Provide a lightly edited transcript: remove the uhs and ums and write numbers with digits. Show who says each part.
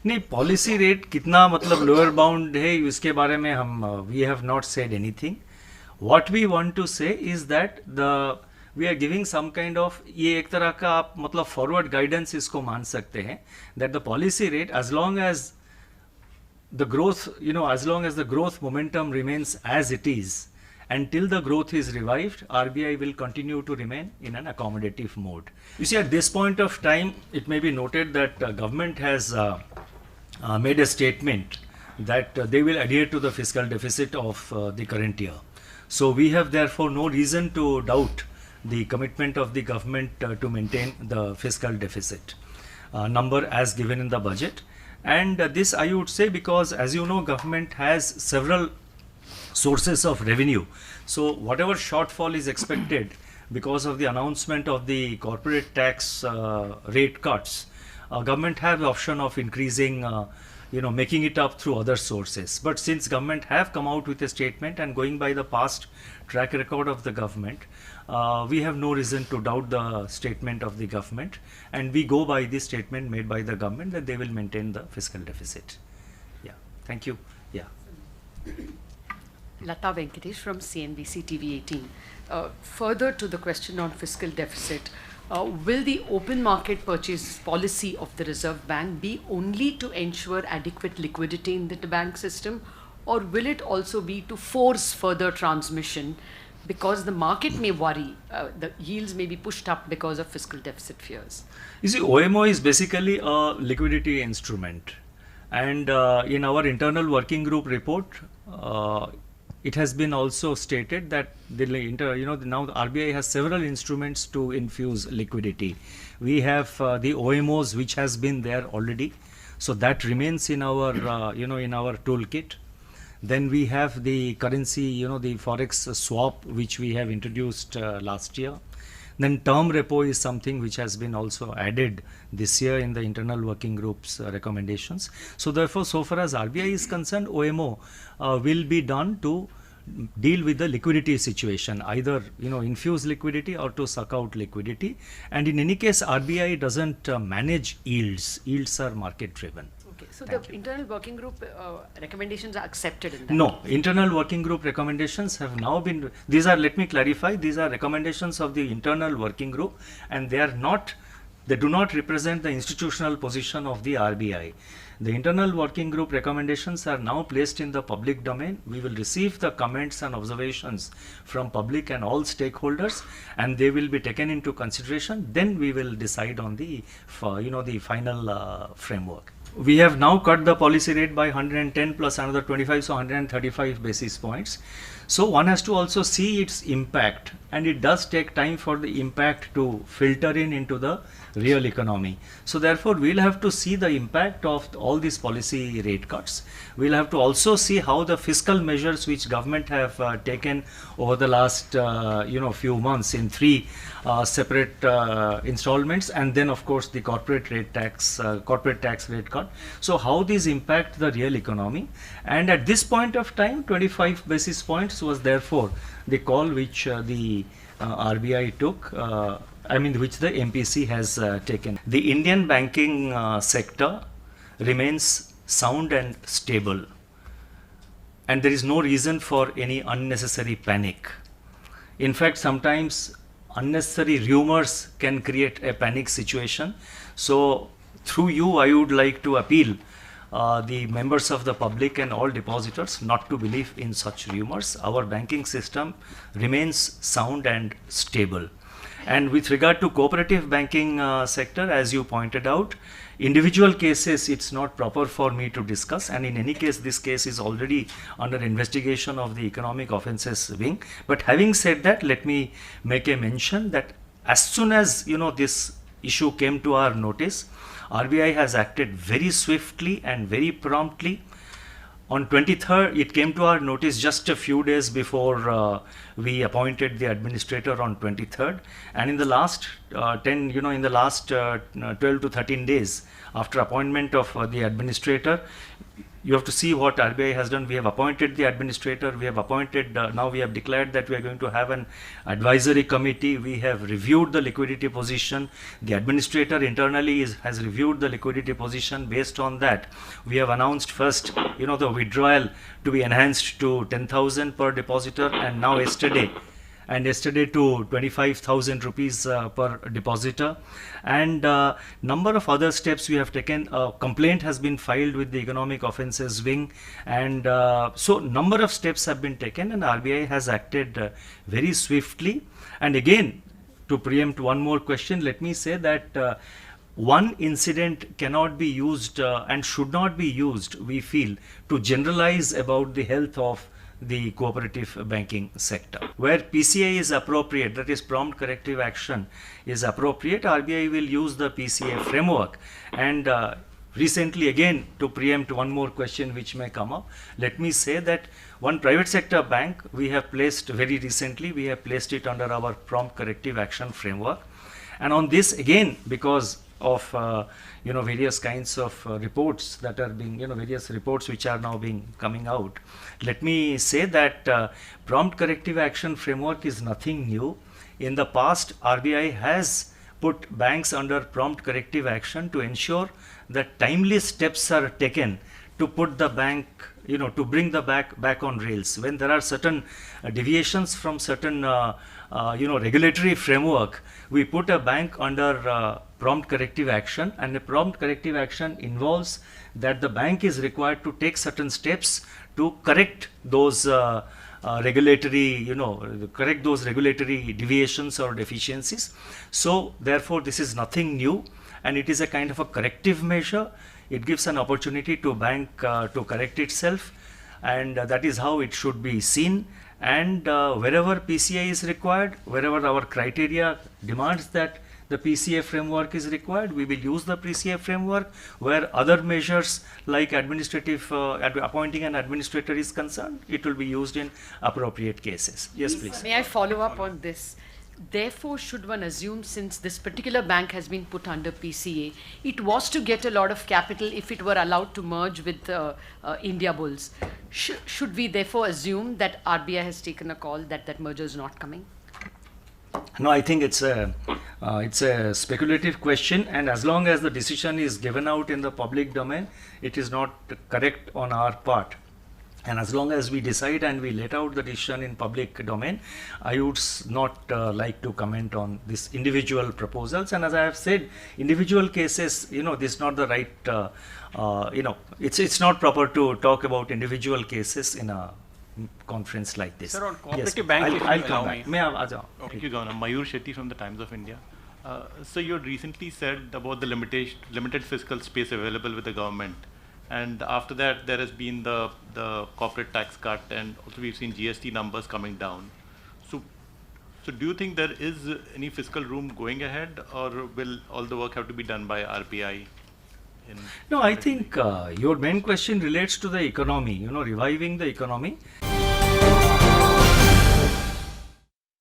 Speaker 1: नहीं, policy rate कितना मतलब लोअर बाउंड है इसके बारे में हम we have not said anything. What we want to say is that the we are giving some kind of, ये एक तरह का आप मतलब फॉरवर्ड गाइडेंस इसको मान सकते हैं, that the policy rate as long as the growth, as long as the growth momentum remains as it is, until the growth is revived, RBI will continue to remain in an accommodative mode. You see, at this point of time, it may be noted that government has made a statement that they will adhere to the fiscal deficit of the current year. So we have therefore no reason to doubt the commitment of the government to maintain the fiscal deficit number as given in the budget. And this I would say because, as you know, government has several sources of revenue. So whatever shortfall is expected because of the announcement of the corporate tax rate cuts, government have the option of increasing, making it up through other sources. But since government have come out with a statement, and going by the past track record of the government, we have no reason to doubt the statement of the government, and we go by the statement made by the government that they will maintain the fiscal deficit. Yeah, thank you. Yeah.
Speaker 2: Lata Venkatesh from CNBC TV 18. Further to the question on fiscal deficit, will the open market purchase policy of the Reserve Bank be only to ensure adequate liquidity in the bank system, or will it also be to force further transmission, because the market may worry the yields may be pushed up because of fiscal deficit fears?
Speaker 1: You see, OMO is basically a liquidity instrument, and in our internal working group report, it has been also stated that now the RBI has several instruments to infuse liquidity. We have the OMOs, which has been there already, so that remains in our in our toolkit. Then we have the currency, the forex swap, which we have introduced last year. Then term repo is something which has been also added this year in the internal working group's recommendations. So therefore, so far as RBI is concerned, OMO will be done to deal with the liquidity situation, either infuse liquidity or to suck out liquidity. And in any case, RBI doesn't manage yields. Yields are market driven.
Speaker 2: Okay, so the internal working group recommendations are accepted in that?
Speaker 1: No, internal working group recommendations have now been, these are, let me clarify, these are recommendations of the internal working group, and they do not represent the institutional position of the RBI. The internal working group recommendations are now placed in the public domain. We will receive the comments and observations from public and all stakeholders, and they will be taken into consideration. Then we will decide on the final framework. We have now cut the policy rate by 110 plus another 25, so 135 basis points. So one has to also see its impact, and it does take time for the impact to filter into the real economy. So therefore, we'll have to see the impact of all these policy rate cuts. We'll have to also see how the fiscal measures which government have taken over the last few months in three separate installments, and then of course the corporate tax rate cut. So how these impact the real economy, and at this point of time, 25 basis points was therefore the call which the RBI took. Which the MPC has taken. The Indian banking sector remains sound and stable, and there is no reason for any unnecessary panic. In fact, sometimes unnecessary rumors can create a panic situation. So through you, I would like to appeal the members of the public and all depositors not to believe in such rumors. Our banking system remains sound and stable. And with regard to cooperative banking sector, as you pointed out, individual cases, it's not proper for me to discuss, and in any case, this case is already under investigation of the Economic Offences Wing. But having said that, let me make a mention that as soon as this issue came to our notice, RBI has acted very swiftly and very promptly. On 23rd, it came to our notice just a few days before we appointed the administrator on 23rd, and in the last 12 to 13 days after appointment of the administrator, you have to see what RBI has done. We have appointed the administrator. We have appointed, now we have declared that we are going to have an advisory committee. We have reviewed the liquidity position. The administrator internally has reviewed the liquidity position. Based on that, we have announced first, the withdrawal to be enhanced to 10,000 per depositor, and now yesterday to 25,000 rupees per depositor, and number of other steps we have taken. A complaint has been filed with the Economic Offences Wing, and so number of steps have been taken, and RBI has acted very swiftly. And again, to preempt one more question, let me say that one incident cannot be used and should not be used, we feel, to generalize about the health of the cooperative banking sector. Where PCA is appropriate, that is prompt corrective action is appropriate, RBI will use the PCA framework. And recently, again, to preempt one more question which may come up, let me say that one private sector bank we have placed very recently, we have placed it under our prompt corrective action framework. And on this, again, because of various kinds of reports that are being, various reports which are now being coming out, let me say that prompt corrective action framework is nothing new. In the past, RBI has put banks under prompt corrective action to ensure that timely steps are taken to put the bank, to bring the back on rails. When there are certain deviations from certain regulatory framework, we put a bank under prompt corrective action, and a prompt corrective action involves that the bank is required to take certain steps to correct those regulatory deviations or deficiencies. So therefore this is nothing new, and it is a kind of a corrective measure. It gives an opportunity to bank to correct itself, and that is how it should be seen. And wherever PCA is required, wherever our criteria demands that the PCA framework is required, we will use the PCA framework. Where other measures like administrative appointing an administrator is concerned, it will be used in appropriate cases. Yes, please.
Speaker 2: May I follow up on this? Therefore, should one assume, since this particular bank has been put under PCA, it was to get a lot of capital if it were allowed to merge with India Bulls? Should we therefore assume that RBI has taken a call that that merger is not coming?
Speaker 1: No, I think it's a speculative question, and as long as the decision is given out in the public domain, it is not correct on our part. And as long as we decide and we let out the decision in public domain, I would not like to comment on this individual proposals. And as I have said, individual cases, this is not the right, it's not proper to talk about individual cases in a conference like this.
Speaker 3: Sir, on cooperative
Speaker 1: yes,
Speaker 3: banking,
Speaker 1: I'll come back.
Speaker 3: Thank you, Governor. Mayur Shetty from the Times of India. So you had recently said about the limited fiscal space available with the government. And after that, there has been the corporate tax cut, and also we've seen GST numbers coming down. So do you think there is any fiscal room going ahead, or will all the work have to be done by RBI?
Speaker 1: No, I think your main question relates to the economy, reviving the economy.